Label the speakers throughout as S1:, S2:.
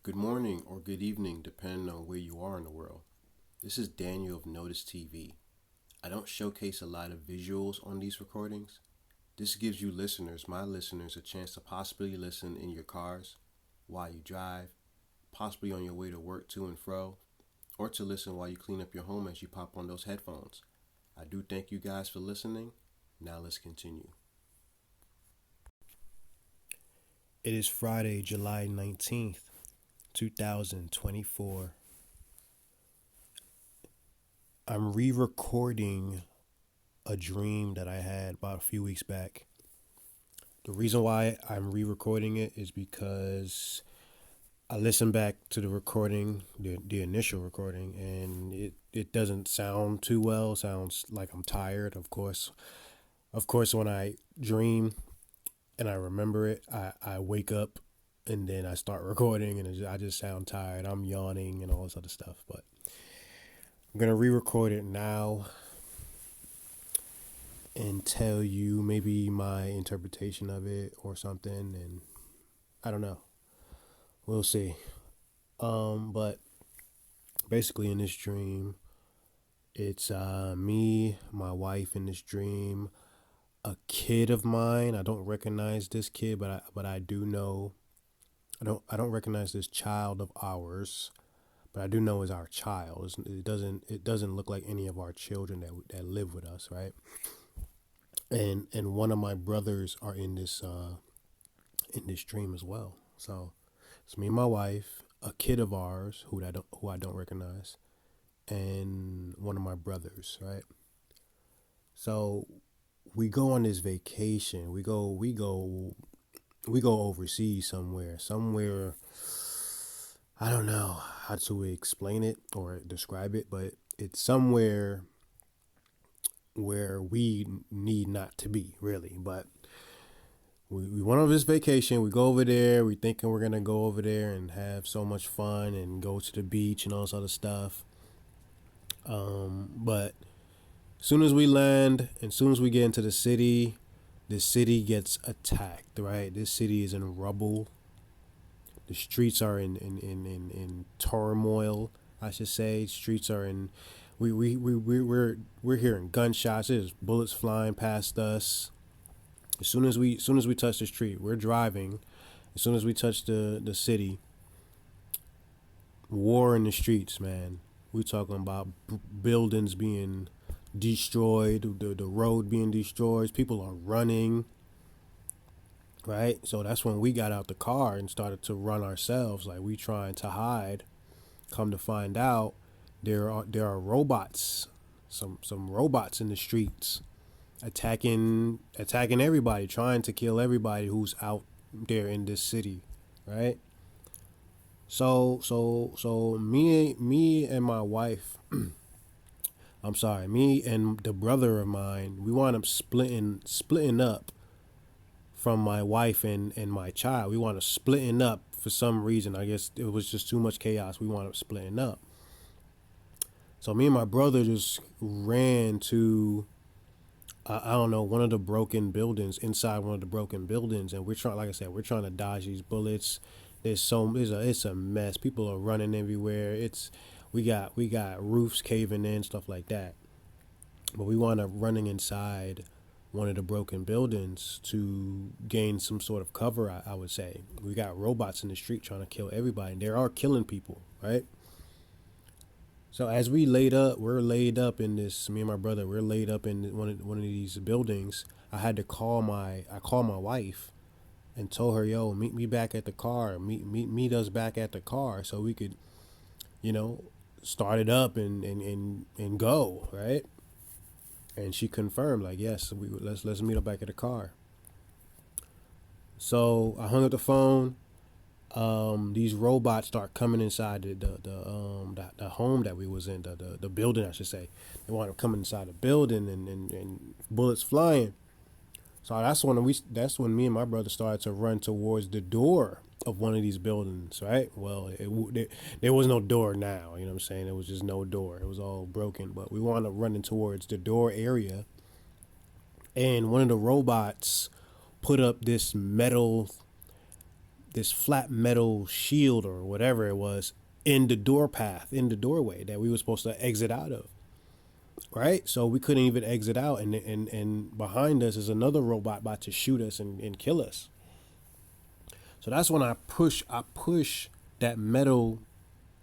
S1: Good morning or good evening, depending on where you are in the world. This is Daniel of Notice TV. I don't showcase a lot of visuals on these recordings. This gives you listeners, my listeners, a chance to possibly listen in your cars, while you drive, possibly on your way to work to and fro, or to listen while you clean up your home as you pop on those headphones. I do thank you guys for listening. Now let's continue. It is Friday, July 19th, 2024. I'm re recording a dream that I had about a few weeks back. The reason why I'm re recording it is because I listened back to the recording, the initial recording, and it doesn't sound too well. It sounds like I'm tired, of course. Of course, when I dream and I remember it, I wake up and then I start recording and I just sound tired. I'm yawning and all this other stuff. But I'm going to re record it now and tell you maybe my interpretation of it or something. And I don't know. We'll see. But basically, in this dream, it's me, my wife in this dream, a kid of mine. I don't recognize this kid, but I do know. I don't recognize this child of ours, but I do know is our child. It doesn't look like any of our children that live with us, right? And one of my brothers are in this dream as well. So it's me and my wife, a kid of ours who I don't recognize, and one of my brothers, right? So we go on this vacation. We go overseas somewhere. Somewhere I don't know how to explain it or describe it, but it's somewhere where we need not to be, really. But we went on this vacation. We go over there. We thinking we're gonna go over there and have so much fun and go to the beach and all this other stuff. But as soon as we land, and as soon as we get into the city gets attacked. Right, this city is in rubble. The streets are in turmoil. I should say streets are in. We're hearing gunshots. There's bullets flying past us. As soon as we touch the street, we're driving. As soon as we touch the city, war in the streets, man. We talking about buildings being destroyed, the road being destroyed. People are running, right? So that's when we got out the car and started to run ourselves, like we trying to hide. Come to find out, there are robots, some robots in the streets, attacking everybody, trying to kill everybody who's out there in this city, right? So me and my wife, I'm sorry, me and the brother of mine, we wound up splitting up from my wife and my child. We wound up splitting up for some reason. I guess it was just too much chaos. We wound up splitting up. So me and my brother just ran to I don't know, one of the broken buildings, inside one of the broken buildings, and we're trying, like I said, we're trying to dodge these bullets. It's a mess. People are running everywhere. We got roofs caving in, stuff like that. But we wound up running inside one of the broken buildings to gain some sort of cover. I would say we got robots in the street trying to kill everybody. And they are killing people, right? So as we're laid up in this. Me and my brother, we're laid up in one of these buildings. I called my wife and told her, "Yo, meet me back at the car. Meet us back at the car so we could, you know, start it up and go, right?" And she confirmed, like, "Yes, let's meet up back at the car." So I hung up the phone. These robots start coming inside the home that we was in, the building, I should say. They want to come inside the building, and bullets flying. So that's when me and my brother started to run towards the door of one of these buildings, right? Well, there was no door now, you know what I'm saying? There was just no door. It was all broken, but we wound up running towards the door area, and one of the robots put up this metal this flat metal shield or whatever it was in the door path, in the doorway that we were supposed to exit out of. Right, so we couldn't even exit out, and behind us is another robot about to shoot us and kill us. So that's when I push that metal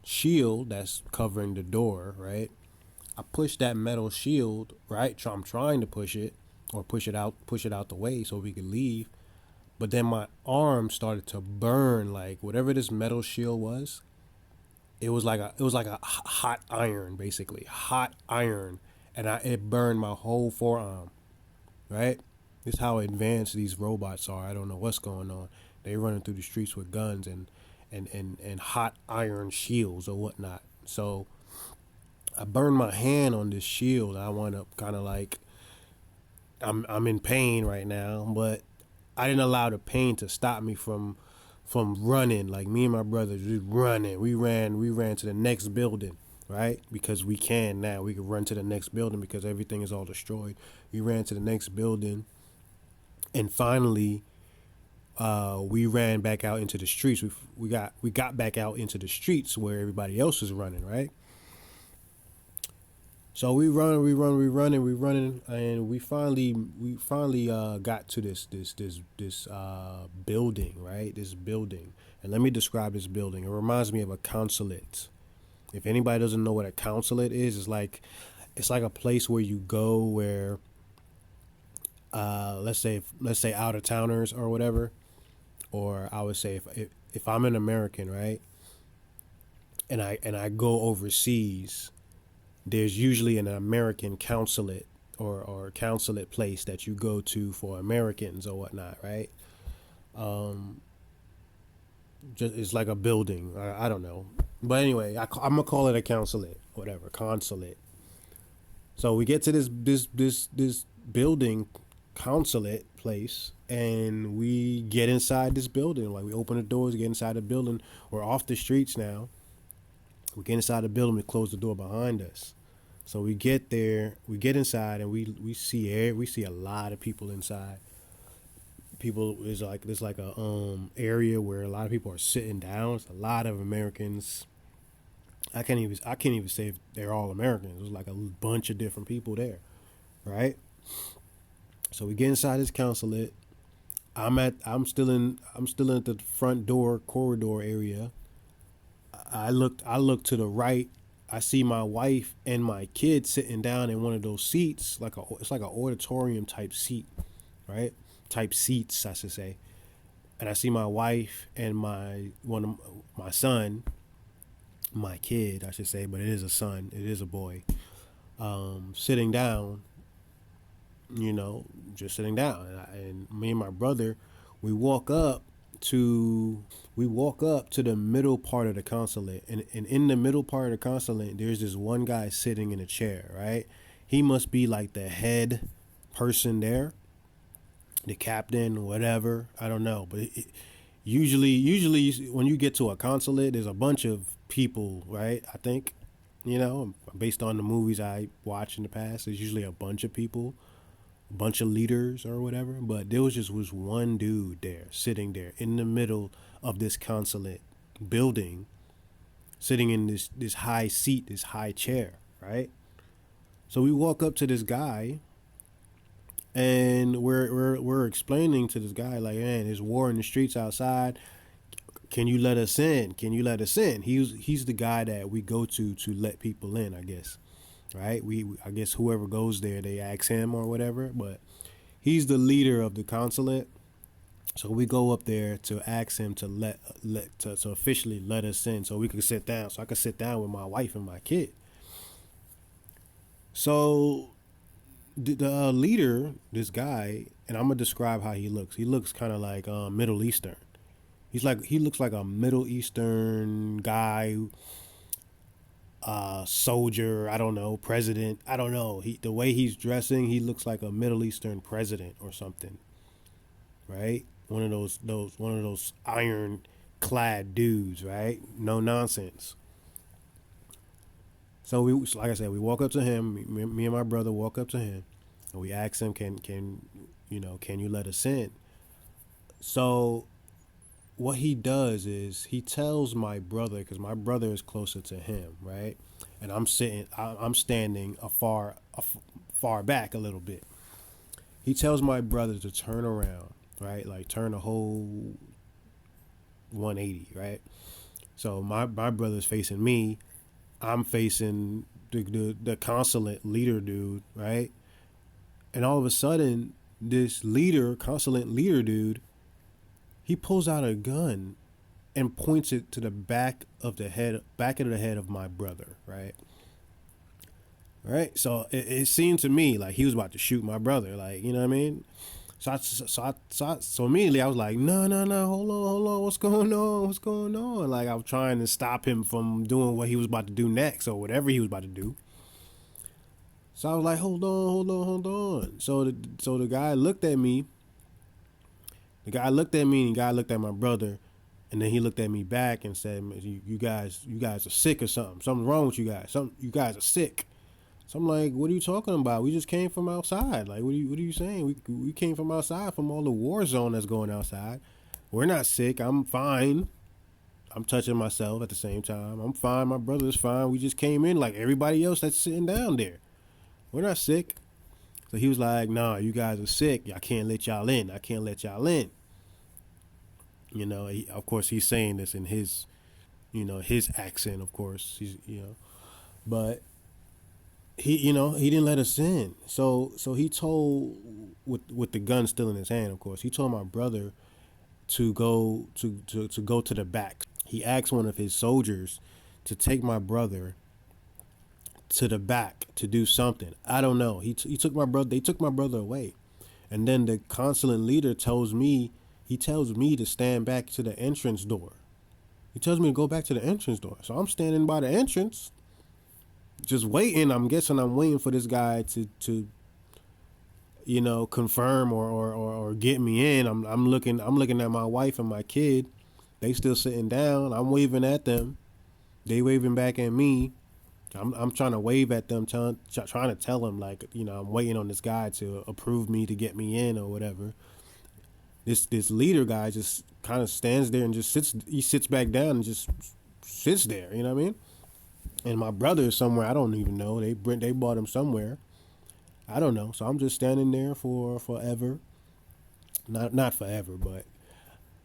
S1: shield that's covering the door, right? I push that metal shield, right? I'm trying to push it or push it out the way so we could leave. But then my arm started to burn, like whatever this metal shield was. It was like a hot iron, basically hot iron, and it burned my whole forearm. Right? This is how advanced these robots are. I don't know what's going on. They running through the streets with guns and hot iron shields or whatnot. So I burned my hand on this shield. I wound up kind of like I'm in pain right now, but I didn't allow the pain to stop me from running. Like me and my brothers, we running. We ran to the next building, right? Because we can now. We can run to the next building because everything is all destroyed. We ran to the next building, and finally, we ran back out into the streets. We got back out into the streets where everybody else was running, right? So we running, and we finally got to this building, right? This building, and let me describe this building. It reminds me of a consulate. If anybody doesn't know what a consulate is, it's like a place where you go where, let's say out of towners or whatever, or I would say if I'm an American, right, and I go overseas, there's usually an American consulate or consulate place that you go to for Americans or whatnot, right? Um, just it's like a building. I don't know, but anyway, I'm gonna call it a consulate, whatever, consulate. So we get to this building, consulate place, and we get inside this building. Like we open the doors, get inside the building. We're off the streets now. We get inside the building. We close the door behind us. So we get there, we get inside, and we see a lot of people inside. People is like there's like a area where a lot of people are sitting down. It's a lot of Americans. I can't even say if they're all Americans. There's like a bunch of different people there, right? So we get inside this consulate. I'm still in the front door corridor area. I look to the right. I see my wife and my kid sitting down in one of those seats, it's like an auditorium type seat, right? Type seats, I should say. And I see my wife and my son, my kid, I should say, but it is a son, it is a boy, sitting down, just sitting down. And me and my brother, we walk up to the middle part of the consulate, and in the middle part of the consulate there's this one guy sitting in a chair, right? He must be like the head person there, the captain, whatever, I don't know. But usually when you get to a consulate, there's a bunch of people, right? I think, based on the movies I watched in the past, there's usually a bunch of people, a bunch of leaders or whatever. But there was one dude there, sitting there in the middle of this consulate building, sitting in this high seat, this high chair, right? So we walk up to this guy, and we're explaining to this guy, like, man, there's war in the streets outside. Can you let us in? Can you let us in? He's the guy that we go to let people in, I guess. Right? I guess whoever goes there, they ask him or whatever, but he's the leader of the consulate. So we go up there to ask him to to officially let us in so we could sit down. So I could sit down with my wife and my kid. So the leader, this guy, and I'm gonna describe how he looks. He looks kind of like Middle Eastern. He looks like a Middle Eastern guy, soldier. I don't know, president. I don't know. The way he's dressing, he looks like a Middle Eastern president or something, right? One of those iron clad dudes, right? No nonsense. So like I said, we walk up to him. Me and my brother walk up to him, and we ask him, can you let us in? So what he does is he tells my brother, because my brother is closer to him, right? And I'm standing far back a little bit. He tells my brother to turn around, right? Like turn a whole 180, right? So my brother's facing me. I'm facing the consulate leader dude, right? And all of a sudden, this consulate leader dude, he pulls out a gun and points it to the back of the head of my brother, right? Right. So it seemed to me like he was about to shoot my brother, like, you know what I mean? So immediately I was like, no, no, no, hold on, what's going on, what's going on? Like I was trying to stop him from doing what he was about to do next or whatever he was about to do. So I was like, hold on. So the guy looked at me. The guy looked at me, and the guy looked at my brother, and then he looked at me back and said, you guys are sick or something. Something's wrong with you guys. You guys are sick." So I'm like, "What are you talking about? We just came from outside. Like, what are you saying? We came from outside from all the war zone that's going outside. We're not sick. I'm fine. I'm touching myself at the same time. I'm fine. My brother's fine. We just came in like everybody else that's sitting down there. We're not sick." So he was like, "Nah, you guys are sick. I can't let y'all in. I can't let y'all in." Of course, he's saying this in his accent. Of course, but he didn't let us in. So he told, with the gun still in his hand. Of course, he told my brother to go to the back. He asked one of his soldiers to take my brother to the back to do something. I don't know. He took my brother. They took my brother away, and then the consulate leader tells me. He tells me to stand back to the entrance door. He tells me to go back to the entrance door. So I'm standing by the entrance, just waiting. I'm guessing I'm waiting for this guy to confirm or get me in. I'm looking at my wife and my kid. They still sitting down. I'm waving at them. They waving back at me. I'm trying to wave at them, trying to tell them, like, I'm waiting on this guy to approve me to get me in or whatever. This leader guy just kind of stands there and just sits. He sits back down and just sits there. You know what I mean? And my brother is somewhere, I don't even know. They brought him somewhere. I don't know. So I'm just standing there for forever. Not forever, but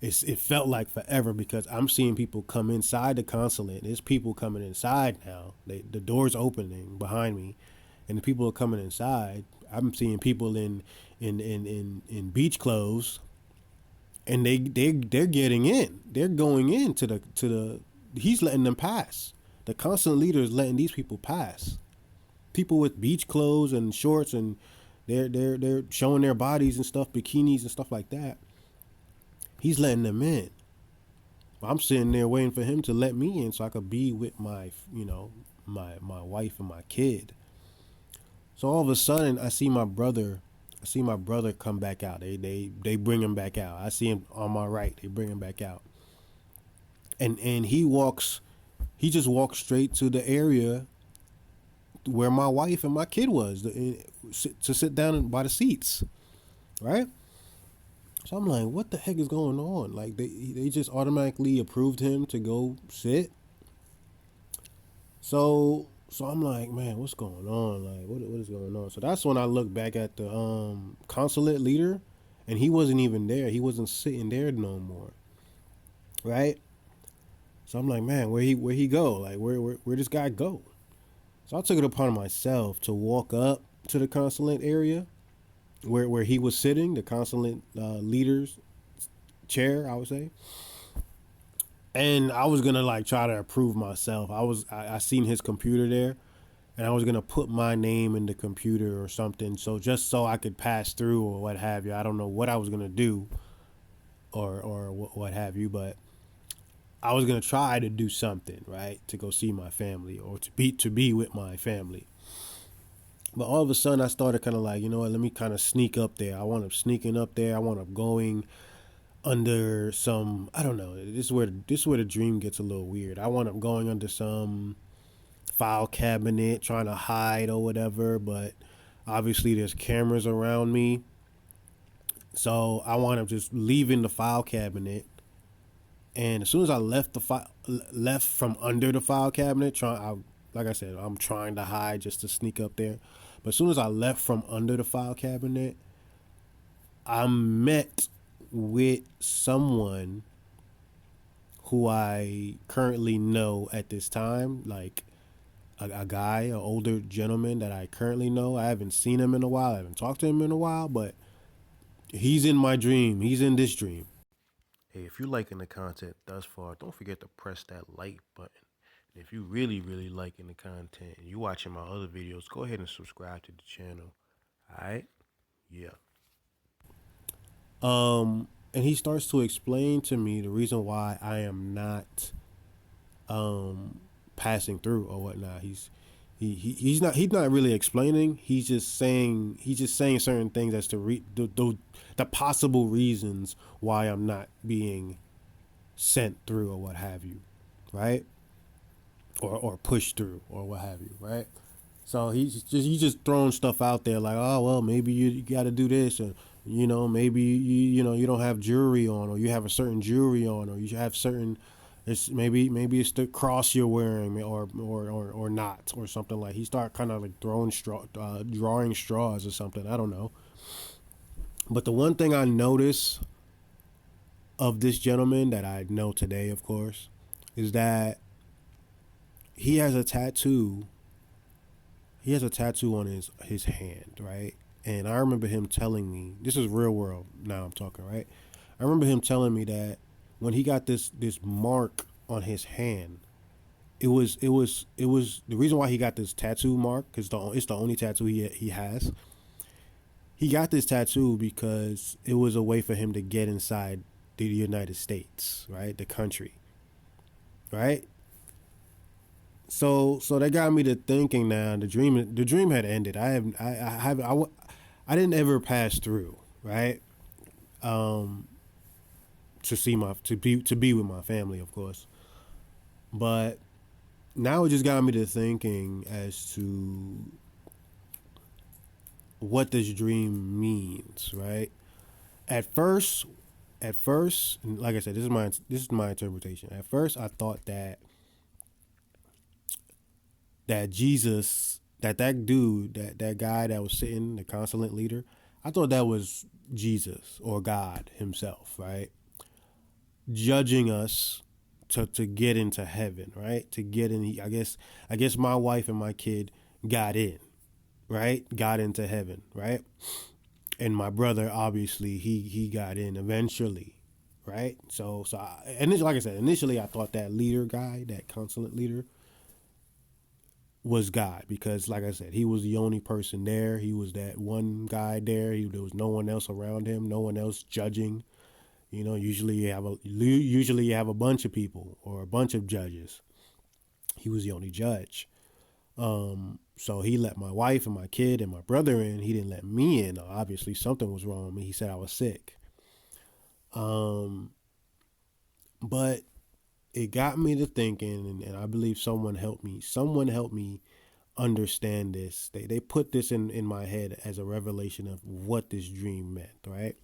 S1: it felt like forever because I'm seeing people come inside the consulate. There's people coming inside now. The door's opening behind me, and the people are coming inside. I'm seeing people in beach clothes, and they're getting in. They're going in to the. He's letting them pass. The consulate leader is letting these people pass. People with beach clothes and shorts, and they're showing their bodies and stuff, bikinis and stuff like that. He's letting them in. I'm sitting there waiting for him to let me in so I could be with my wife and my kid. So all of a sudden, I see my brother come back out. They bring him back out. I see him on my right. They bring him back out. And he just walks straight to the area where my wife and my kid was to sit down by the seats, right? So I'm like, what the heck is going on? Like they just automatically approved him to go sit. So I'm like, man, what's going on? Like, what is going on? So that's when I look back at the consulate leader, and he wasn't even there. He wasn't sitting there no more, right? So I'm like, man, where he go? Like, where this guy go? So I took it upon myself to walk up to the consulate area where he was sitting, the consulate leader's chair, I would say. And I was gonna like try to approve myself. I seen his computer there, and I was gonna put my name in the computer or something, so just so I could pass through or what have you. I don't know what I was gonna do, or what have you, but I was gonna try to do something, right, to go see my family or to be with my family. But all of a sudden, I started kind of like, you know what? Let me kind of sneak up there. I wound up sneaking up there. I wound up going under some. I don't know. This is where the dream gets a little weird. I wound up going under some file cabinet, trying to hide or whatever. But obviously, there's cameras around me, so I wound up just leaving the file cabinet And as soon as I left from under the file cabinet, like I said, I'm trying to hide just to sneak up there. But as soon as I left from under the file cabinet, I met with someone who I currently know at this time, like a guy, an older gentleman that I currently know. I haven't seen him in a while. I haven't talked to him in a while, but he's in my dream. He's in this dream. Hey, if you're liking the content thus far, don't forget to press that like button. And if you really, really liking the content and you watching my other videos, go ahead and subscribe to the channel. All right? Yeah. And he starts to explain to me the reason why I am not passing through or whatnot. He's not really explaining. He's just saying certain things as to the possible reasons why I'm not being sent through or what have you, right? Or pushed through or what have you, right? So he's just throwing stuff out there like, oh well, maybe you got to do this, and maybe you don't have jewelry on, or you have a certain jewelry on, or you have certain. It's maybe it's the cross you're wearing, or not, or something like. He start kind of like drawing straws or something. I don't know. But the one thing I notice of this gentleman that I know today, of course, is that he has a tattoo. He has a tattoo on his hand, right? And I remember him telling me, this is real world now I'm talking, right? I remember him telling me that when he got this mark on his hand, it was the reason why he got this tattoo mark, because it's the only tattoo he has. He got this tattoo because it was a way for him to get inside the United States, right? The country, right? So that got me to thinking. Now the dream had ended. I didn't ever pass through, right? Um, to be with my family, of course. But now it just got me to thinking as to what this dream means, right? At first, like I said, this is my interpretation. At first, I thought that Jesus, that dude, that guy that was sitting, the consulate leader, I thought that was Jesus or God himself, right? Judging us to get into heaven, right? To get in, I guess my wife and my kid got in, right? Got into heaven, right? And my brother, obviously, he got in eventually, right? Like I said, initially I thought that leader guy, that consulate leader, was God, because, like I said, he was the only person there. He was that one guy there. There was no one else around him. No one else judging. Usually you have a bunch of people or a bunch of judges. He was the only judge. So he let my wife and my kid and my brother in. He didn't let me in. Obviously, something was wrong with me. He said I was sick. Um, but it got me to thinking, and I believe someone helped me. Someone helped me understand this. They put this in my head as a revelation of what this dream meant, right?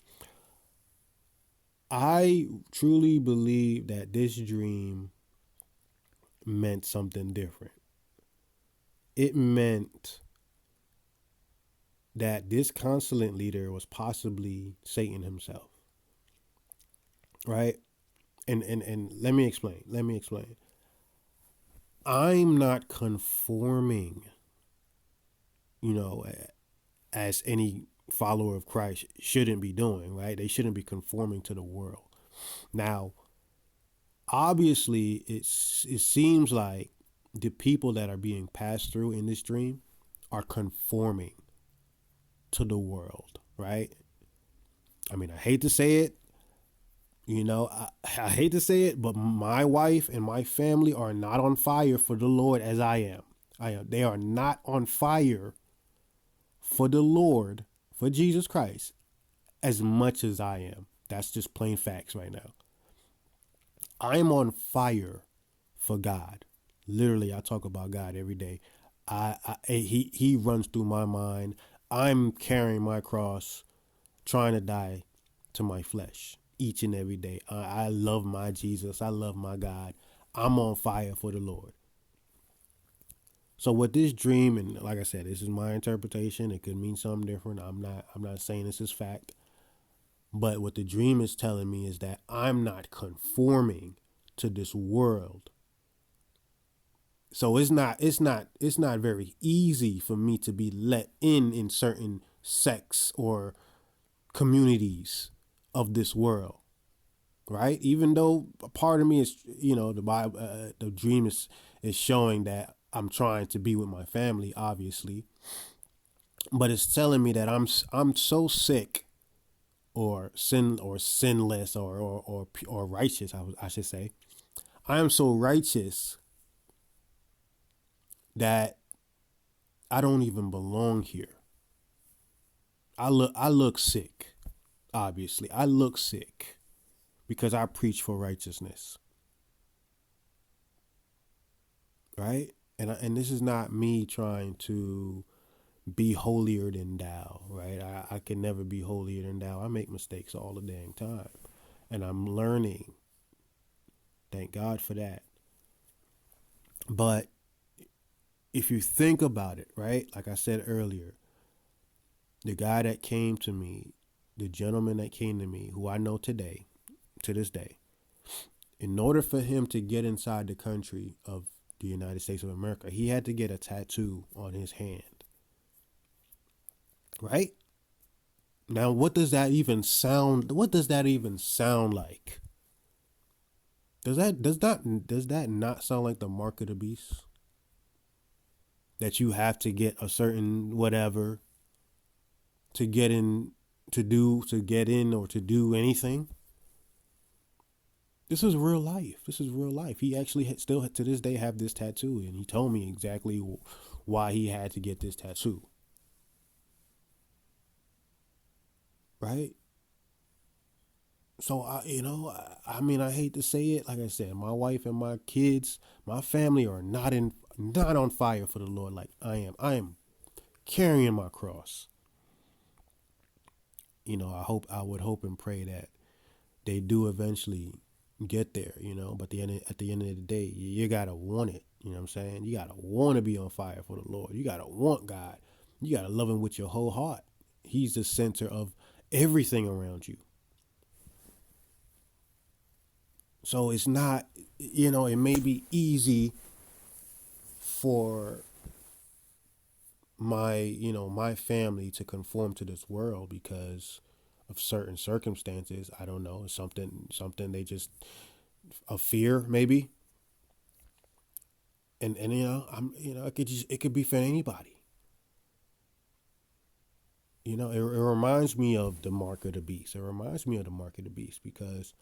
S1: I truly believe that this dream meant something different. It meant that this consulate leader was possibly Satan himself, right? And let me explain. I'm not conforming, you know, as any follower of Christ shouldn't be doing, right? They shouldn't be conforming to the world. Now, obviously, it seems like the people that are being passed through in this dream are conforming to the world, right? I mean, I hate to say it, I hate to say it, but my wife and my family are not on fire for the Lord as I am. They are not on fire for the Lord, for Jesus Christ, as much as I am. That's just plain facts right now. I'm on fire for God. Literally, I talk about God every day. He runs through my mind. I'm carrying my cross, trying to die to my flesh. each and every day. I love my Jesus. I love my God. I'm on fire for the Lord. So with this dream, and like I said, this is my interpretation. It could mean something different. I'm not saying this is fact. But what the dream is telling me is that I'm not conforming to this world. So it's not very easy for me to be let in certain sects or communities of this world, right? Even though a part of me is, the Bible, the dream is showing that I'm trying to be with my family, obviously, but it's telling me that I'm so sick or sinless or righteous. I should say I am so righteous that I don't even belong here. I look sick. Obviously, I look sick because I preach for righteousness, right? And this is not me trying to be holier than thou, right? I can never be holier than thou. I make mistakes all the dang time, and I'm learning. Thank God for that. But if you think about it, right? Like I said earlier, the guy that came to me, the gentleman that came to me, who I know today, to this day, in order for him to get inside the country of the United States of America, he had to get a tattoo on his hand, right? Now, what does that even sound? What does that even sound like? Does that not sound like the mark of the beast? That you have to get a certain whatever to get in, to get in or to do anything. This is real life. This is real life. He actually still to this day have this tattoo, and he told me exactly why he had to get this tattoo. Right? So I mean, I hate to say it. Like I said, my wife and my kids, my family are not on fire for the Lord like I am. I am carrying my cross. I would hope and pray that they do eventually get there. But at the end of the day, you gotta want it. You know what I'm saying? You gotta want to be on fire for the Lord. You gotta want God. You gotta love Him with your whole heart. He's the center of everything around you. So it's not, it may be easy for my family to conform to this world because of certain circumstances. I don't know, something they just a fear maybe, and it could be for anybody. It reminds me of the mark of the beast. It reminds me of the mark of the beast because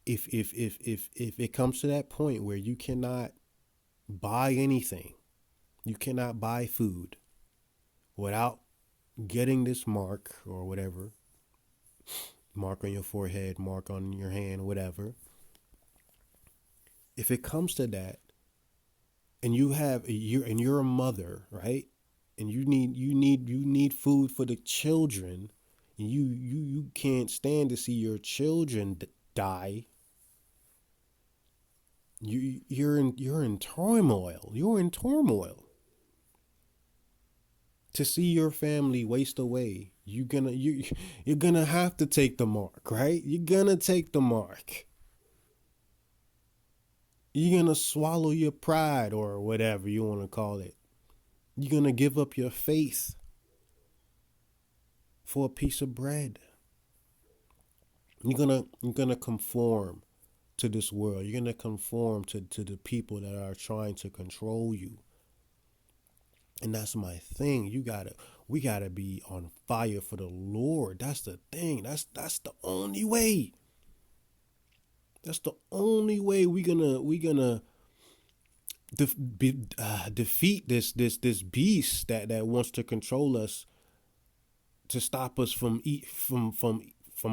S1: if it comes to that point where you cannot buy anything, you cannot buy food without getting this mark or whatever, mark on your forehead, mark on your hand, whatever. If it comes to that, and you're a mother, right? And you need food for the children, and you can't stand to see your children die. You're in turmoil. You're in turmoil to see your family waste away. You're gonna have to take the mark, right? You're gonna take the mark. You're gonna swallow your pride or whatever you want to call it. You're gonna give up your faith for a piece of bread. You're gonna conform to this world. You're gonna conform to the people that are trying to control you. And that's my thing. We gotta be on fire for the Lord. That's the thing. That's the only way. That's the only way we gonna defeat this beast that wants to control us, to stop us from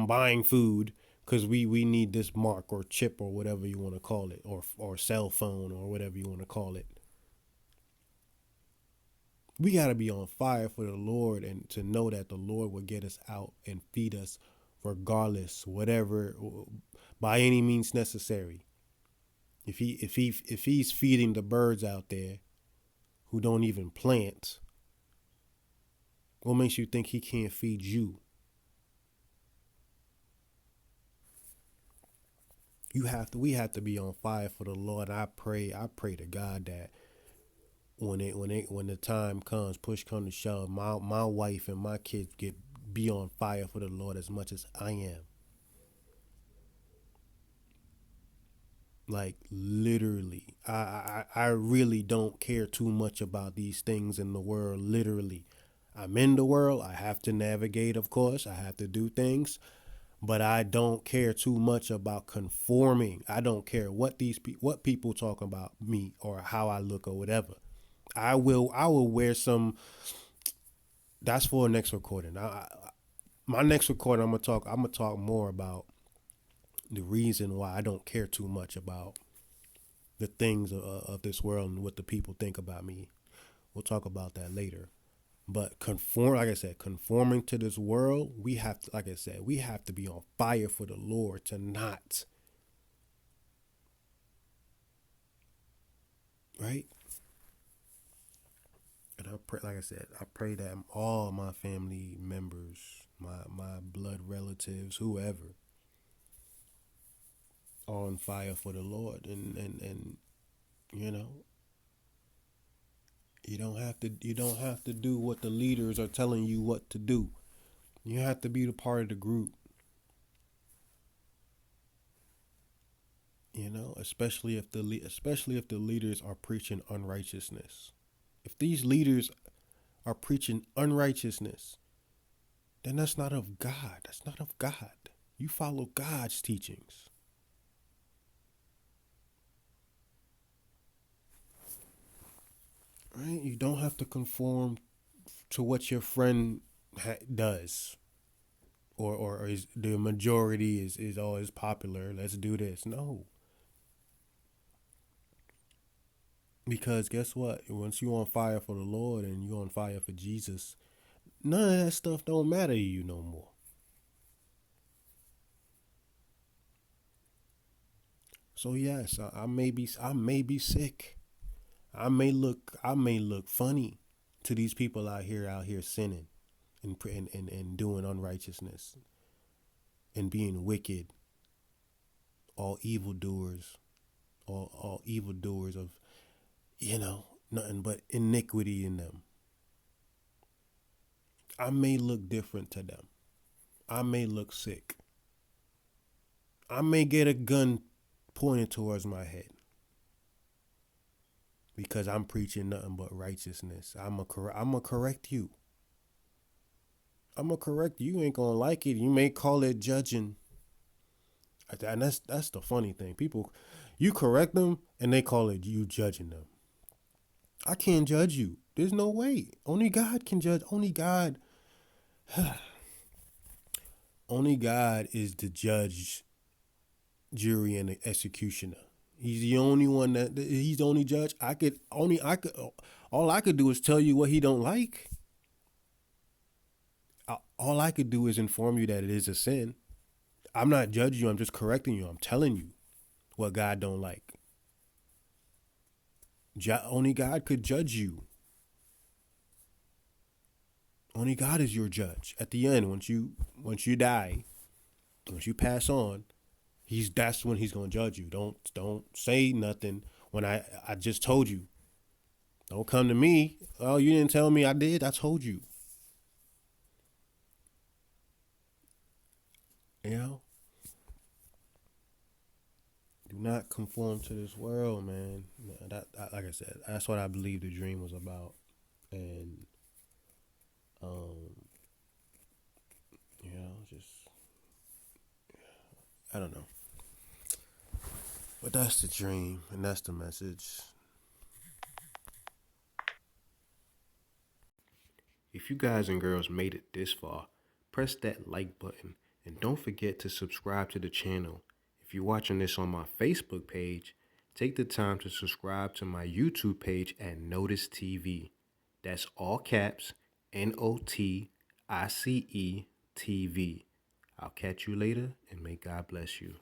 S1: buying food because we need this mark or chip or whatever you want to call it, or cell phone or whatever you want to call it. We got to be on fire for the Lord, and to know that the Lord will get us out and feed us regardless, whatever, by any means necessary. If he's feeding the birds out there who don't even plant, what makes you think he can't feed you? We have to be on fire for the Lord. I pray to God that when the time comes, push comes to shove, my wife and my kids get be on fire for the Lord as much as I am. Like literally, I really don't care too much about these things in the world. Literally, I'm in the world. I have to navigate, of course. I have to do things, but I don't care too much about conforming. I don't care what people talk about me or how I look or whatever. I will wear some. That's for a next recording. My next recording, I'm gonna talk more about the reason why I don't care too much about the things of this world and what the people think about me. We'll talk about that later. But like I said, conforming to this world, we have to, like I said, we have to be on fire for the Lord to not, right? And I pray, like I said, I pray that all my family members, my blood relatives, whoever, are on fire for the Lord, and you know, you don't have to do what the leaders are telling you what to do. You have to be the part of the group, you know, especially if the leaders are preaching unrighteousness. If these leaders are preaching unrighteousness, then that's not of God. That's not of God. You follow God's teachings. Right? You don't have to conform to what your friend does, or is the majority is always popular. Let's do this. No, because guess what? Once you're on fire for the Lord and you're on fire for Jesus, none of that stuff don't matter to you no more. So yes, I may be sick. I may look funny to these people out here sinning and doing unrighteousness and being wicked, all evildoers, all evildoers of, you know, nothing but iniquity in them. I may look different to them. I may look sick. I may get a gun pointed towards my head because I'm preaching nothing but righteousness. I'm gonna correct you. I'm gonna correct you. You ain't gonna like it. You may call it judging, and that's the funny thing. People, you correct them and they call it you judging them. I can't judge you. There's no way. Only God can judge. Only God is the judge, jury, and the executioner. He's the only one he's the only judge. I could all I could do is tell you what he don't like. All I could do is inform you that it is a sin. I'm not judging you. I'm just correcting you. I'm telling you what God don't like. Only God could judge you. Only God is your judge. At the end, once you die, once you pass on, that's when he's gonna judge you. Don't say nothing when I just told you. Don't come to me. Oh, you didn't tell me. I did. I told you. You know, do not conform to this world, man. Like I said, that's what I believe the dream was about, and um, just I don't know, but that's the dream, and that's the message. If you guys and girls made it this far, press that like button and don't forget to subscribe to the channel. If you're watching this on my Facebook page, take the time to subscribe to my YouTube page at Notice TV. That's all caps, NOTICE TV. I'll catch you later, and may God bless you.